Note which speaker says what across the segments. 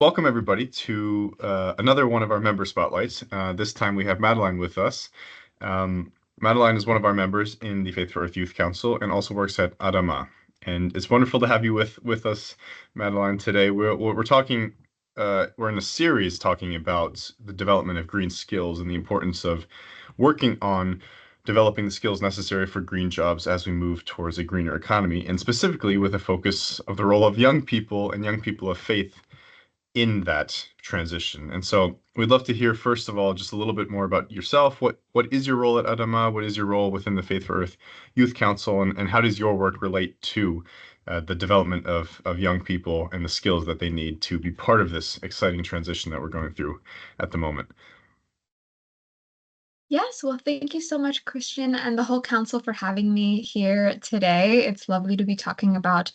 Speaker 1: Welcome, everybody, to another one of our member spotlights. This time we have Madeline with us. Um, Madeline is one of our members in the Faith for Earth Youth Council and also works at Adama. And it's wonderful to have you with us, Madeline, today. We're talking, we're in a series talking about the development of green skills and the importance of working on developing the skills necessary for green jobs as we move towards a greener economy, and specifically with a focus of the role of young people and young people of faith in that transition. And so we'd love to hear, first of all, just a little bit more about yourself. What is your role at Adama? What is your role within the Faith for Earth Youth Council? And how does your work relate to the development of young people and the skills that they need to be part of this exciting transition that we're going through at the moment?
Speaker 2: Yes, well, thank you so much, Christian, and the whole council for having me here today. It's lovely to be talking about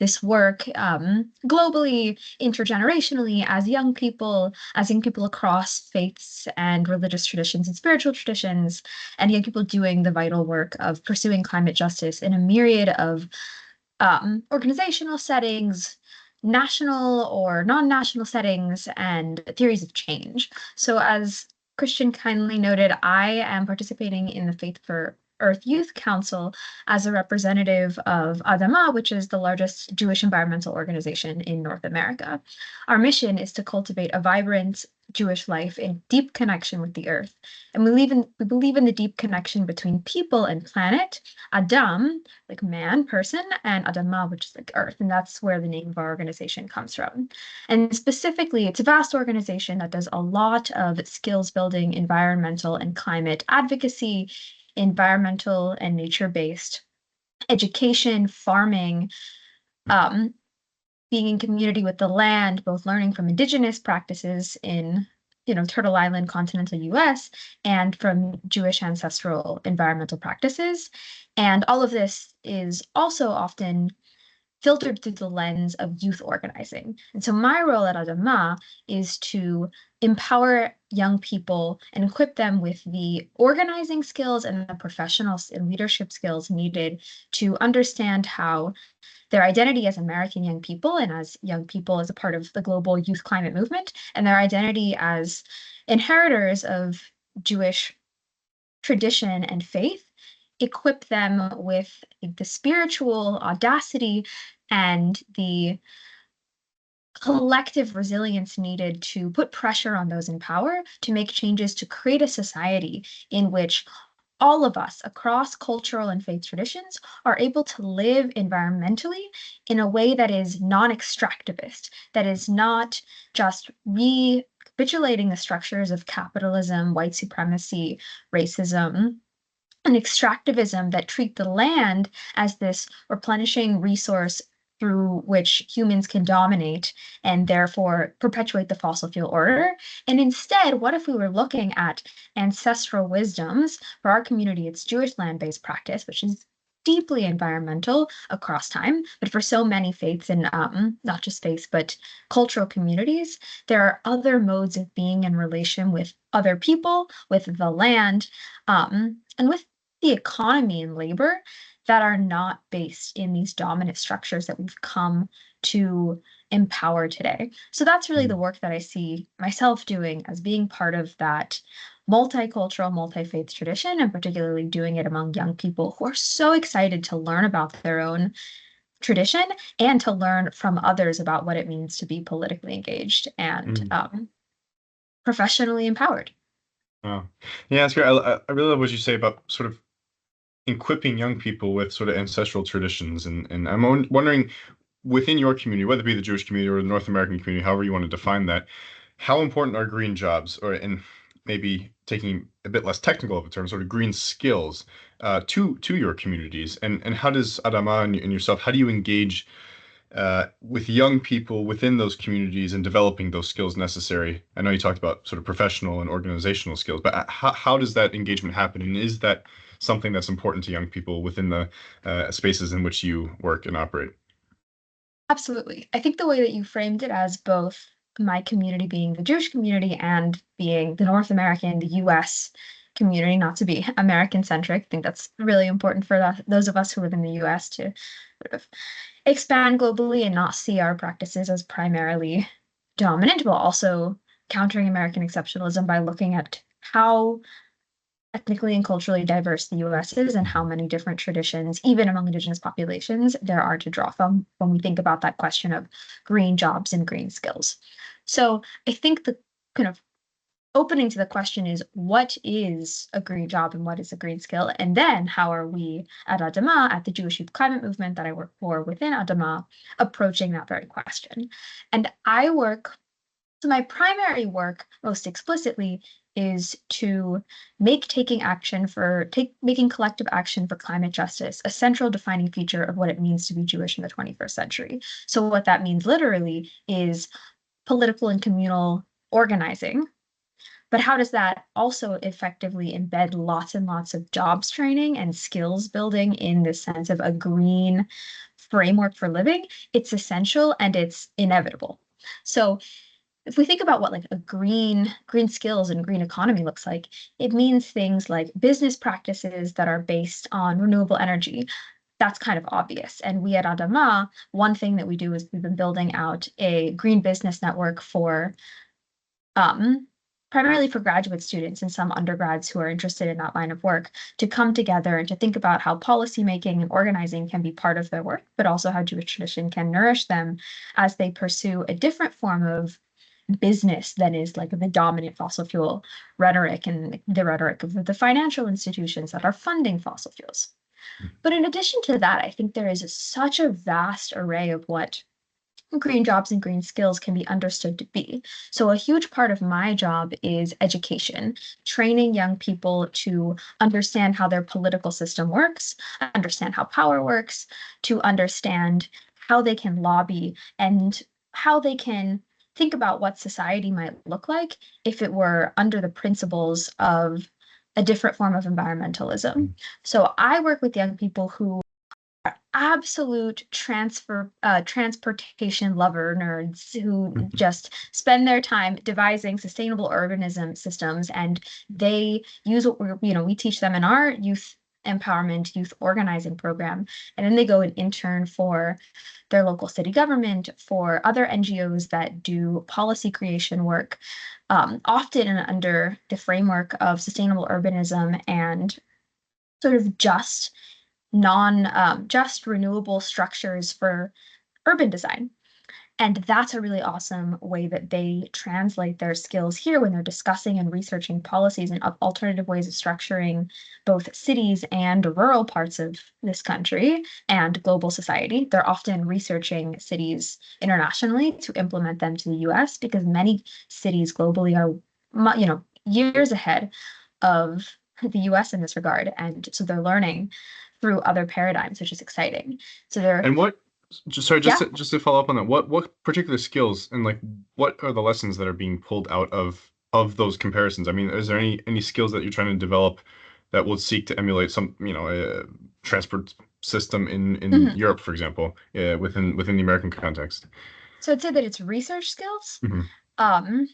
Speaker 2: this work globally, intergenerationally, as young people across faiths and religious traditions and spiritual traditions, and young people doing the vital work of pursuing climate justice in a myriad of organizational settings, national or non-national settings, and theories of change. So as Christian kindly noted, I am participating in the Faith for Earth Youth Council as a representative of Adama, which is the largest Jewish environmental organization in North America. Our mission is to cultivate a vibrant Jewish life in deep connection with the earth. And we believe in the deep connection between people and planet, Adam, like man, person, and Adama, which is like earth. And that's where the name of our organization comes from. And specifically, it's a vast organization that does a lot of skills building, environmental and climate advocacy, environmental and nature-based education, farming, um, being in community with the land, both learning from indigenous practices in, Turtle Island, continental US, and from Jewish ancestral environmental practices. And all of this is also often filtered through the lens of youth organizing. And so my role at Adama is to empower young people and equip them with the organizing skills and the professional and leadership skills needed to understand how their identity as American young people and as young people as a part of the global youth climate movement, and their identity as inheritors of Jewish tradition and faith, equip them with the spiritual audacity and the collective resilience needed to put pressure on those in power to make changes to create a society in which all of us across cultural and faith traditions are able to live environmentally in a way that is non-extractivist, that is not just recapitulating the structures of capitalism, white supremacy, racism, and extractivism that treat the land as this replenishing resource through which humans can dominate and therefore perpetuate the fossil fuel order. And instead, what if we were looking at ancestral wisdoms? For our community, it's Jewish land-based practice, which is deeply environmental across time. But for so many faiths and not just faiths, but cultural communities, there are other modes of being in relation with other people, with the land, and with the economy and labor that are not based in these dominant structures that we've come to empower today. So that's really the work that I see myself doing as being part of that multicultural, multi-faith tradition, and particularly doing it among young people who are so excited to learn about their own tradition and to learn from others about what it means to be politically engaged and
Speaker 1: Mm.
Speaker 2: professionally empowered.
Speaker 1: Wow. Yeah, that's great. I really love what you say about sort of equipping young people with sort of ancestral traditions. And I'm wondering, within your community, whether it be the Jewish community or the North American community, however you want to define that, how important are green jobs, or and maybe taking a bit less technical of a term, sort of green skills, to your communities, and how does Adama and yourself, how do you engage with young people within those communities and developing those skills necessary? I know you talked about sort of professional and organizational skills, but how does that engagement happen? And is that something that's important to young people within the spaces in which you work and operate?
Speaker 2: Absolutely. I think the way that you framed it as both my community being the Jewish community and being the North American, the US community, not to be American centric. I think that's really important for those of us who live in the US to sort of expand globally and not see our practices as primarily dominant, while also countering American exceptionalism by looking at how ethnically and culturally diverse the US is and how many different traditions, even among indigenous populations, there are to draw from when we think about that question of green jobs and green skills. So I think the kind of opening to the question is, what is a green job and what is a green skill? And then how are we at Adama, at the Jewish Youth Climate Movement that I work for within Adama, approaching that very question? And so my primary work, most explicitly, is to making collective action for climate justice a central defining feature of what it means to be Jewish in the 21st century. So what that means literally is political and communal organizing. But how does that also effectively embed lots and lots of jobs training and skills building in the sense of a green framework for living? It's essential and it's inevitable. So if we think about what like a green skills and green economy looks like, it means things like business practices that are based on renewable energy. That's kind of obvious. And we at Adama, one thing that we do is we've been building out a green business network for primarily for graduate students and some undergrads who are interested in that line of work to come together and to think about how policymaking and organizing can be part of their work, but also how Jewish tradition can nourish them as they pursue a different form of business than is like the dominant fossil fuel rhetoric and the rhetoric of the financial institutions that are funding fossil fuels. But in addition to that, I think there is such a vast array of what green jobs and green skills can be understood to be. So a huge part of my job is education, training young people to understand how their political system works, understand how power works, to understand how they can lobby and how they can think about what society might look like if it were under the principles of a different form of environmentalism. So I work with young people who absolute transportation lover nerds who just spend their time devising sustainable urbanism systems, and they use what we teach them in our youth empowerment youth organizing program, and then they go and intern for their local city government, for other NGOs that do policy creation work, often under the framework of sustainable urbanism and sort of just renewable structures for urban design. And that's a really awesome way that they translate their skills here when they're discussing and researching policies and alternative ways of structuring both cities and rural parts of this country and global society. They're often researching cities internationally to implement them to the US because many cities globally are, years ahead of the US in this regard. And so they're learning through other paradigms, which is exciting. So they're
Speaker 1: And what, sorry,
Speaker 2: yeah.
Speaker 1: just to follow up on that, what particular skills and like what are the lessons that are being pulled out of those comparisons? I mean, is there any skills that you're trying to develop that will seek to emulate some, a transport system in
Speaker 2: Mhm.
Speaker 1: Europe, for example, within the American context?
Speaker 2: So I'd say that it's research skills.
Speaker 1: Hmm.
Speaker 2: Um,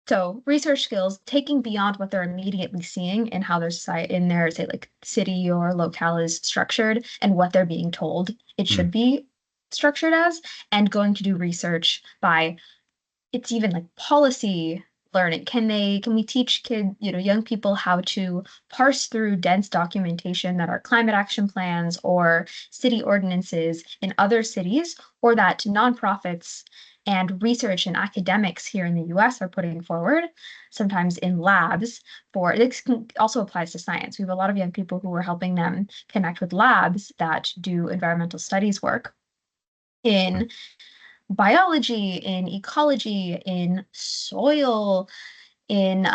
Speaker 2: so research skills, taking beyond what they're immediately seeing in how their society, in their, say, like city or locale is structured and what they're being told it should be structured as, and going to do research by it's even like policy learning. Can we teach young people how to parse through dense documentation that are climate action plans or city ordinances in other cities, or that nonprofits and research and academics here in the US are putting forward, sometimes in labs for this also applies to science. We have a lot of young people who are helping them connect with labs that do environmental studies work in biology, in ecology, in soil, in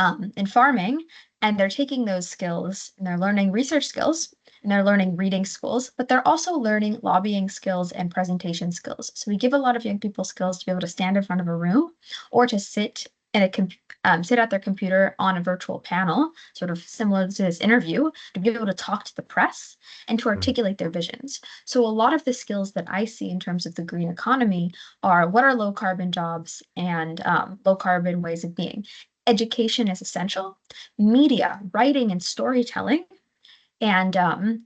Speaker 2: farming, and they're taking those skills and they're learning research skills and they're learning reading skills, but they're also learning lobbying skills and presentation skills. So we give a lot of young people skills to be able to stand in front of a room or to sit at their computer on a virtual panel, sort of similar to this interview, to be able to talk to the press and to articulate their visions. So a lot of the skills that I see in terms of the green economy are what are low carbon jobs and low carbon ways of being. Education is essential. Media, writing and storytelling, and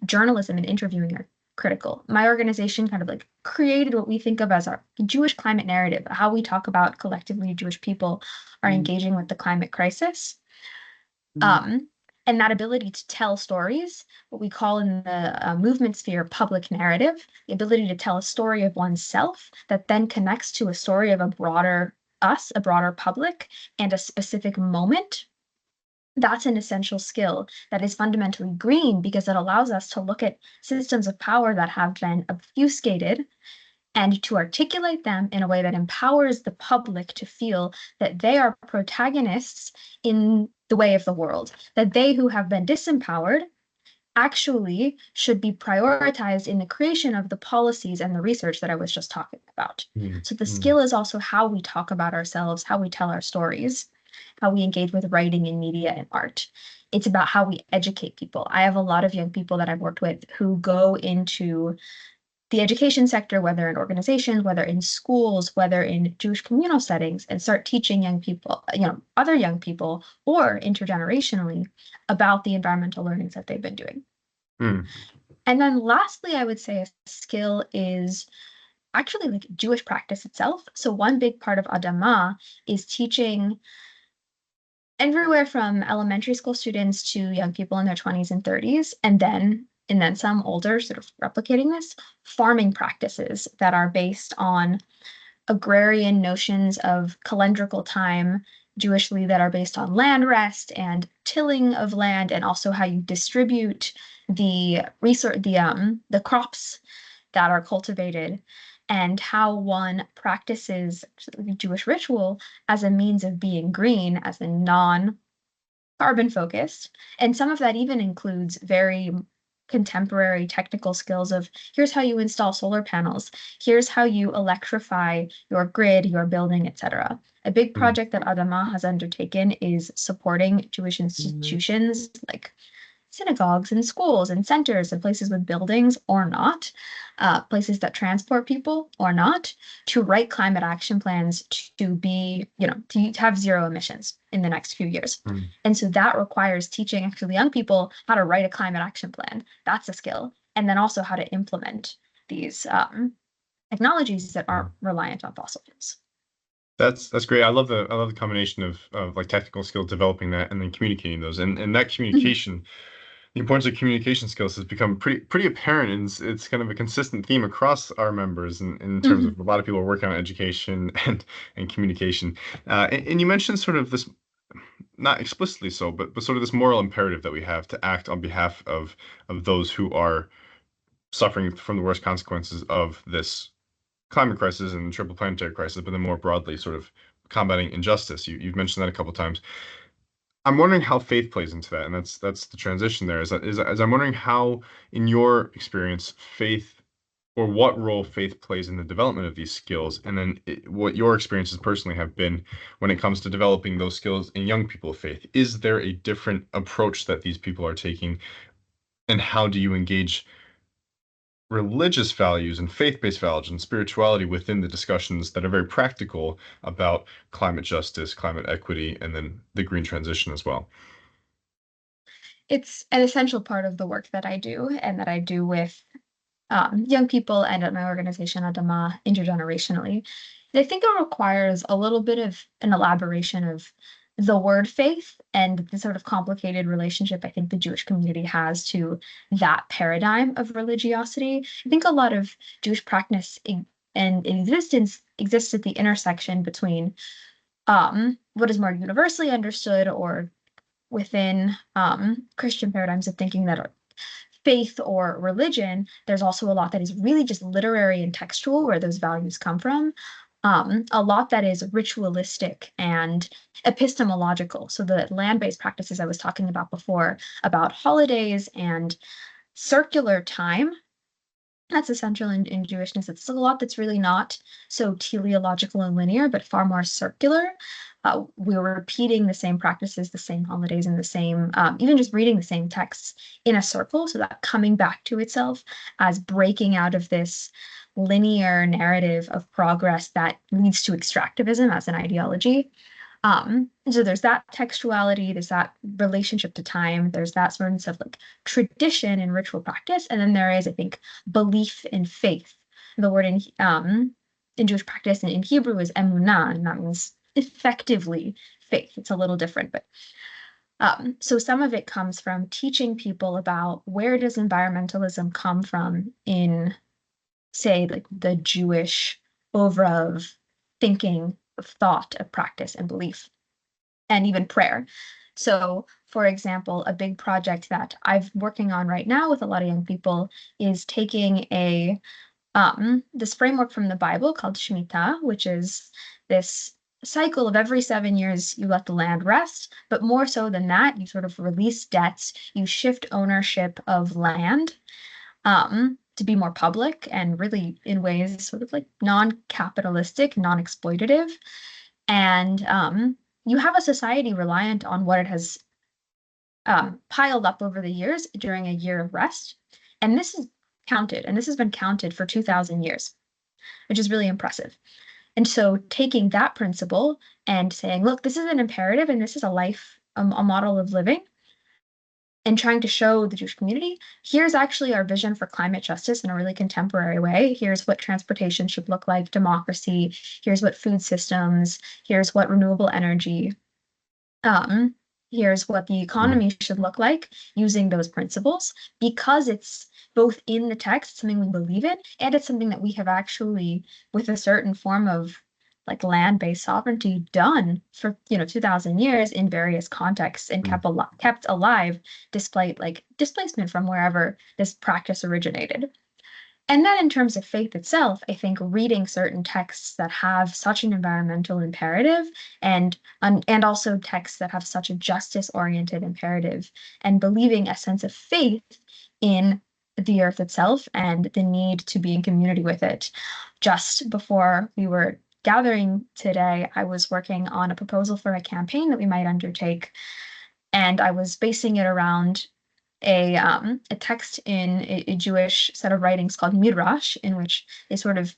Speaker 2: journalism and interviewing are critical. My organization kind of like created what we think of as our Jewish climate narrative, how we talk about collectively Jewish people are engaging with the climate crisis. Um, and that ability to tell stories, what we call in the movement sphere public narrative, the ability to tell a story of oneself that then connects to a story of a broader us, a broader public, and a specific moment. That's an essential skill that is fundamentally green because it allows us to look at systems of power that have been obfuscated and to articulate them in a way that empowers the public to feel that they are protagonists in the way of the world, that they who have been disempowered actually should be prioritized in the creation of the policies and the research that I was just talking about.
Speaker 1: Mm,
Speaker 2: So the
Speaker 1: mm,
Speaker 2: skill is also how we talk about ourselves, how we tell our stories, how we engage with writing and media and art. It's about how we educate people. I have a lot of young people that I've worked with who go into the education sector, whether in organizations, whether in schools, whether in Jewish communal settings, and start teaching young people, other young people, or intergenerationally about the environmental learnings that they've been doing.
Speaker 1: mm,
Speaker 2: And then lastly, I would say a skill is actually like Jewish practice itself. So one big part of Adama is teaching everywhere from elementary school students to young people in their 20s and 30s, and then some older, sort of replicating this, farming practices that are based on agrarian notions of calendrical time, Jewishly, that are based on land rest and tilling of land, and also how you distribute the crops that are cultivated, and how one practices Jewish ritual as a means of being green, as a non-carbon focused. And some of that even includes very contemporary technical skills of here's how you install solar panels, here's how you electrify your grid, your building, etc. A big
Speaker 1: mm.
Speaker 2: project that Adama has undertaken is supporting Jewish institutions like synagogues and schools and centers and places with buildings or not, places that transport people or not, to write climate action plans to be, to have zero emissions in the next few years.
Speaker 1: Mm.
Speaker 2: And so that requires teaching actually young people how to write a climate action plan. That's a skill. And then also how to implement these technologies that aren't reliant on fossil fuels.
Speaker 1: That's great. I love the combination of like technical skills, developing that, and then communicating those. And that
Speaker 2: Mhm.
Speaker 1: communication, the importance of communication skills has become pretty apparent, and it's kind of a consistent theme across our members in terms
Speaker 2: Mhm.
Speaker 1: of a lot of people are working on education and communication. And you mentioned sort of this, not explicitly so, but sort of this moral imperative that we have to act on behalf of those who are suffering from the worst consequences of this climate crisis and triple planetary crisis, but then more broadly, sort of combating injustice. You've mentioned that a couple of times. I'm wondering how faith plays into that, and that's the transition there. Is I'm wondering how, in your experience, faith or what role faith plays in the development of these skills, and then what your experiences personally have been when it comes to developing those skills in young people of faith. Is there a different approach that these people are taking, and how do you engage religious values and faith-based values and spirituality within the discussions that are very practical about climate justice, climate equity, and then the green transition as well?
Speaker 2: It's an essential part of the work that I do and that I do with young people and at my organization, Adama, intergenerationally. And I think it requires a little bit of an elaboration of the word faith and the sort of complicated relationship I think the Jewish community has to that paradigm of religiosity. I think a lot of Jewish practice and existence exists at the intersection between what is more universally understood or within Christian paradigms of thinking that faith or religion, there's also a lot that is really just literary and textual, where those values come from. A lot that is ritualistic and epistemological. So the land-based practices I was talking about before, about holidays and circular time, that's essential in Jewishness. It's a lot that's really not so teleological and linear, but far more circular. We were repeating the same practices, the same holidays, and the same, even just reading the same texts in a circle. So that coming back to itself as breaking out of this linear narrative of progress that leads to extractivism as an ideology. So there's that textuality, there's that relationship to time, there's that sort of like tradition and ritual practice, and then there is, I think, belief and faith. The word in Jewish practice and in Hebrew is emunah, and that means effectively faith. It's a little different, but so some of it comes from teaching people about where does environmentalism come from in, say, like the Jewish oeuvre of thinking, of thought, of practice and belief, and even prayer. So, for example, a big project that I'm working on right now with a lot of young people is taking this framework from the Bible called Shemitah, which is this cycle of every 7 years you let the land rest, but more so than that, you sort of release debts, you shift ownership of land to be more public and really in ways sort of like non-capitalistic, non-exploitative. And you have a society reliant on what it has piled up over the years during a year of rest. And this is counted, and this has been counted for 2,000 years, which is really impressive. And so taking that principle and saying, look, this is an imperative and this is a life, a model of living, and trying to show the Jewish community, here's actually our vision for climate justice in a really contemporary way. Here's what transportation should look like, democracy. Here's what food systems, here's what renewable energy, um, here's what the
Speaker 1: Mhm.
Speaker 2: economy should look like using those principles, because it's both in the text, something we believe in, and it's something that we have actually, with a certain form of like land-based sovereignty, done for 2,000 years in various contexts and
Speaker 1: Mhm.
Speaker 2: kept alive despite like displacement from wherever this practice originated. And then in terms of faith itself, I think reading certain texts that have such an environmental imperative and also texts that have such a justice-oriented imperative and believing a sense of faith in the earth itself and the need to be in community with it. Just before we were gathering today, I was working on a proposal for a campaign that we might undertake, and I was basing it around a text in a Jewish set of writings called Midrash, in which they sort of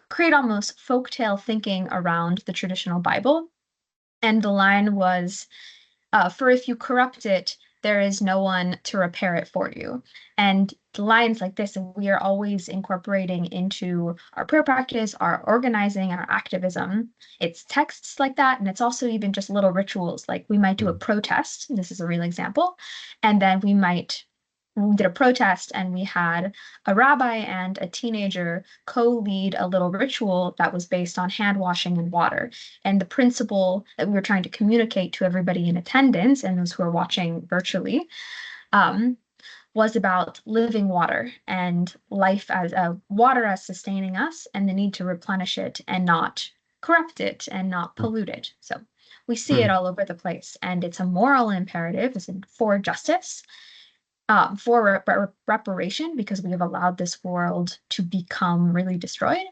Speaker 2: create almost folktale thinking around the traditional Bible. And the line was, for if you corrupt it, there is no one to repair it for you. And lines like this, we are always incorporating into our prayer practice, our organizing, and our activism. It's texts like that, and it's also even just little rituals. Like we might do a
Speaker 1: Mhm.
Speaker 2: protest. This is a real example. And then we did a protest and we had a rabbi and a teenager co-lead a little ritual that was based on hand washing and water. And the principle that we were trying to communicate to everybody in attendance and those who are watching virtually um, was about living water and life as water as sustaining us and the need to replenish it and not corrupt it and not pollute it. So we see it
Speaker 1: Mhm.
Speaker 2: all over the place, and it's a moral imperative, as in for justice, for reparation, because we have allowed this world to become really destroyed,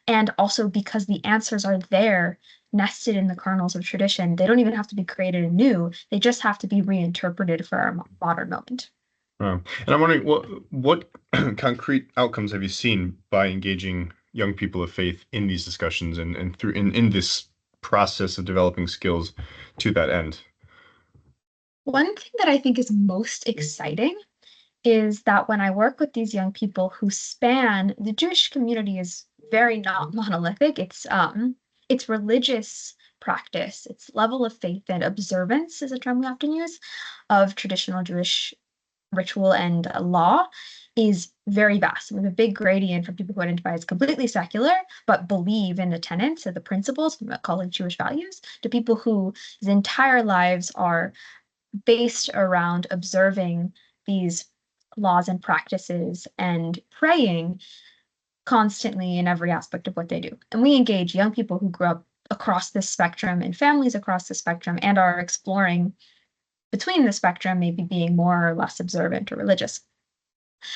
Speaker 2: and also because the answers are there, nested in the kernels of tradition. They don't even have to be created anew, they just have to be reinterpreted for our modern moment.
Speaker 1: Wow. And I'm wondering what concrete outcomes have you seen by engaging young people of faith in these discussions and through in this process of developing skills to that end?
Speaker 2: One thing that I think is most exciting is that when I work with these young people who span the Jewish community is very not monolithic. It's religious practice, its level of faith and observance is a term we often use of traditional Jewish ritual and law is very vast. We have a big gradient from people who identify as completely secular but believe in the tenets of the principles, we might call it Jewish values, to people whose entire lives are based around observing these laws and practices and praying constantly in every aspect of what they do. And we engage young people who grew up across this spectrum and families across the spectrum and are exploring between the spectrum, maybe being more or less observant or religious.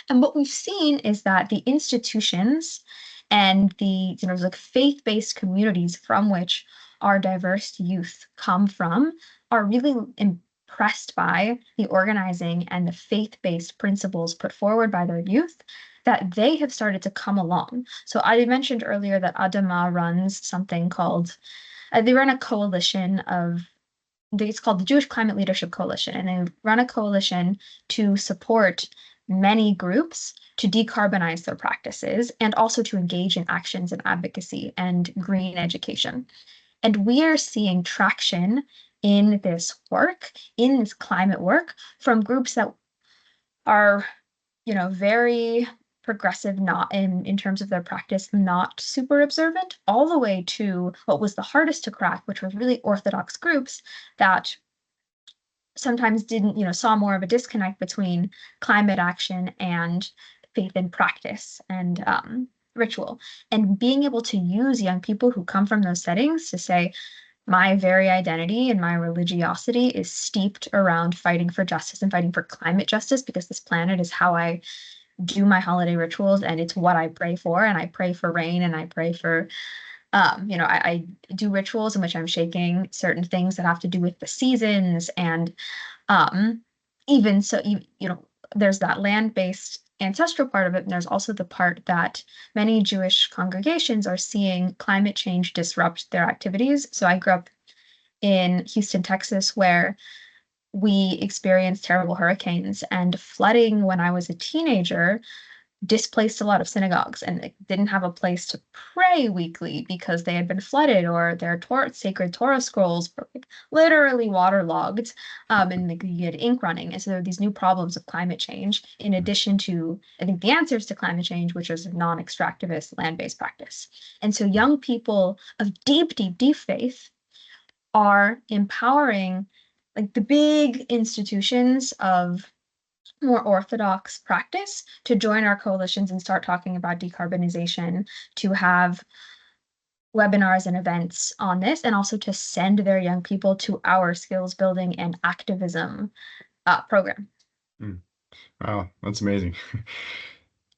Speaker 2: And what we've seen is that the institutions and the like faith-based communities from which our diverse youth come from are really impressed by the organizing and the faith-based principles put forward by their youth, that they have started to come along. So I mentioned earlier that Adama runs something called They run a coalition of, it's called the Jewish Climate Leadership Coalition, and they run a coalition to support many groups to decarbonize their practices and also to engage in actions and advocacy and green education. And we are seeing traction in this work, in this climate work, from groups that are, very progressive, not in terms of their practice, not super observant, all the way to what was the hardest to crack, which were really orthodox groups that sometimes didn't, saw more of a disconnect between climate action and faith and practice and ritual. And being able to use young people who come from those settings to say, my very identity and my religiosity is steeped around fighting for justice and fighting for climate justice because this planet is how I do my holiday rituals and it's what I pray for. And I pray for rain and I pray for, I do rituals in which I'm shaking certain things that have to do with the seasons. And um, even so, there's that land-based ancestral part of it. And there's also the part that many Jewish congregations are seeing climate change disrupt their activities. So I grew up in Houston, Texas, where we experienced terrible hurricanes and flooding when I was a teenager displaced a lot of synagogues and like, didn't have a place to pray weekly because they had been flooded or their sacred Torah scrolls were like, literally waterlogged, and like, you had ink running. And so there are these new problems of climate change, in addition to, I think, the answers to climate change, which is non-extractivist land-based practice. And so young people of deep, deep, deep faith are empowering like the big institutions of more orthodox practice to join our coalitions and start talking about decarbonization, to have webinars and events on this, and also to send their young people to our skills building and activism program.
Speaker 1: Wow, that's amazing.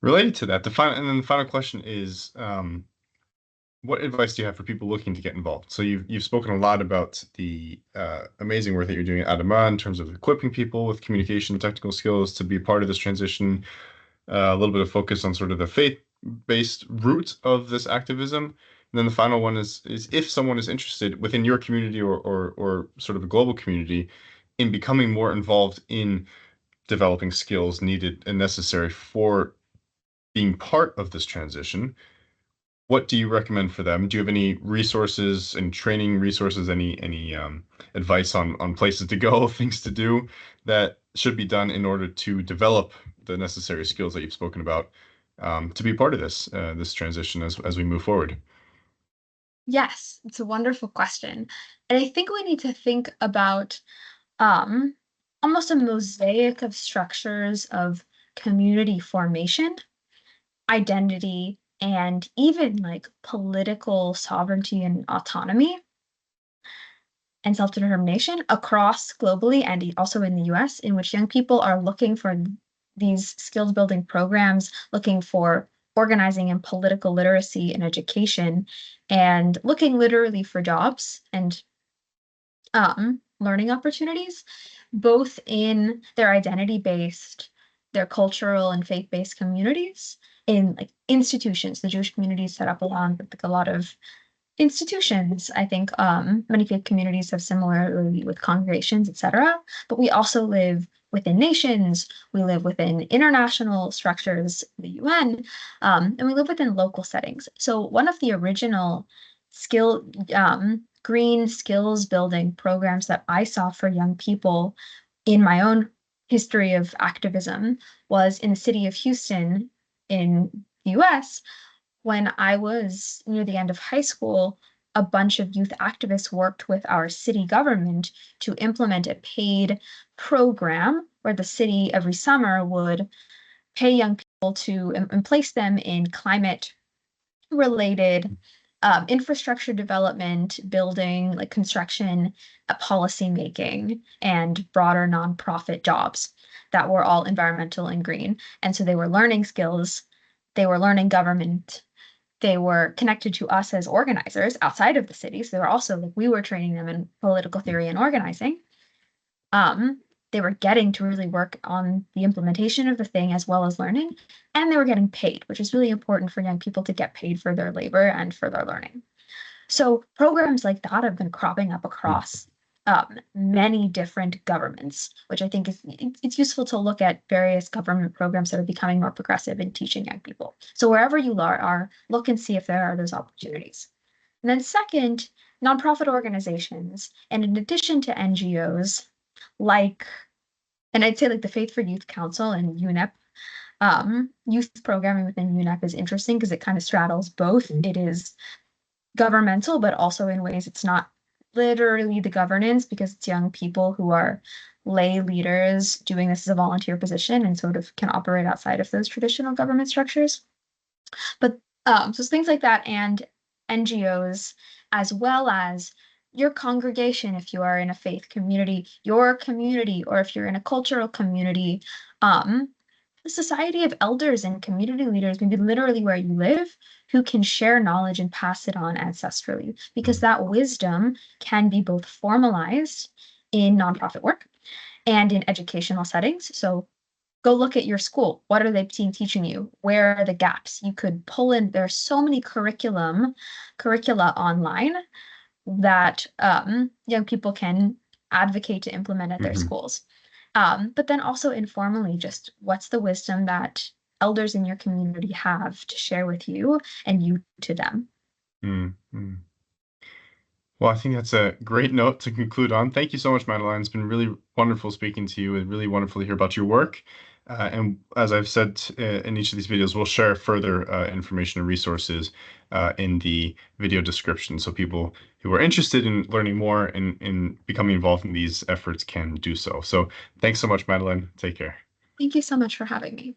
Speaker 1: Related to that, the final question is, what advice do you have for people looking to get involved? So you've spoken a lot about the amazing work that you're doing at Adama in terms of equipping people with communication, technical skills to be part of this transition. A little bit of focus on sort of the faith-based root of this activism. And then the final one is if someone is interested within your community or sort of a global community in becoming more involved in developing skills needed and necessary for being part of this transition, what do you recommend for them? Do you have any resources and training resources, any advice on places to go, things to do that should be done in order to develop the necessary skills that you've spoken about to be part of this transition as we move forward?
Speaker 2: Yes, it's a wonderful question. And I think we need to think about um, almost a mosaic of structures of community formation, identity, and even like political sovereignty and autonomy and self-determination across globally and also in the US, in which young people are looking for these skills building programs, looking for organizing and political literacy and education, and looking literally for jobs and learning opportunities, both in their identity-based, their cultural and faith-based communities, in like institutions. The Jewish community is set up along with like a lot of institutions. I think many faith communities have similarly with congregations, etc. But we also live within nations, we live within international structures, the UN, and we live within local settings. So one of the original skill green skills building programs that I saw for young people in my own history of activism was in the city of Houston in the US. When I was near the end of high school, a bunch of youth activists worked with our city government to implement a paid program where the city every summer would pay young people to and place them in climate related infrastructure development, building, like construction, policy making, and broader nonprofit jobs that were all environmental and green. And so they were learning skills, they were learning government, they were connected to us as organizers outside of the city. So they were also like we were training them in political theory and organizing. They were getting to really work on the implementation of the thing as well as learning, and they were getting paid, which is really important for young people to get paid for their labor and for their learning. So programs like that have been cropping up across many different governments, which I think it's useful to look at various government programs that are becoming more progressive in teaching young people. So wherever you are, look and see if there are those opportunities. And then second, nonprofit organizations, and in addition to NGOs, like, and I'd say like the Faith for Youth Council and UNEP, youth programming within UNEP is interesting because it kind of straddles both. It is governmental, but also in ways it's not literally the governance because it's young people who are lay leaders doing this as a volunteer position and sort of can operate outside of those traditional government structures. But so things like that and NGOs, as well as your congregation, if you are in a faith community, your community, or if you're in a cultural community, the society of elders and community leaders, maybe literally where you live, who can share knowledge and pass it on ancestrally, because that wisdom can be both formalized in nonprofit work and in educational settings. So go look at your school. What are they teaching you? Where are the gaps? You could pull in, there's so many curricula online that young people can advocate to implement at their
Speaker 1: Mhm.
Speaker 2: schools. But then also informally, just what's the wisdom that elders in your community have to share with you and you to them?
Speaker 1: Mm-hmm. Well, I think that's a great note to conclude on. Thank you so much, Madeline. It's been really wonderful speaking to you and really wonderful to hear about your work. And as I've said in each of these videos, we'll share further information and resources in the video description so people who are interested in learning more and in becoming involved in these efforts can do so. So thanks so much, Madeline. Take care.
Speaker 2: Thank you so much for having me.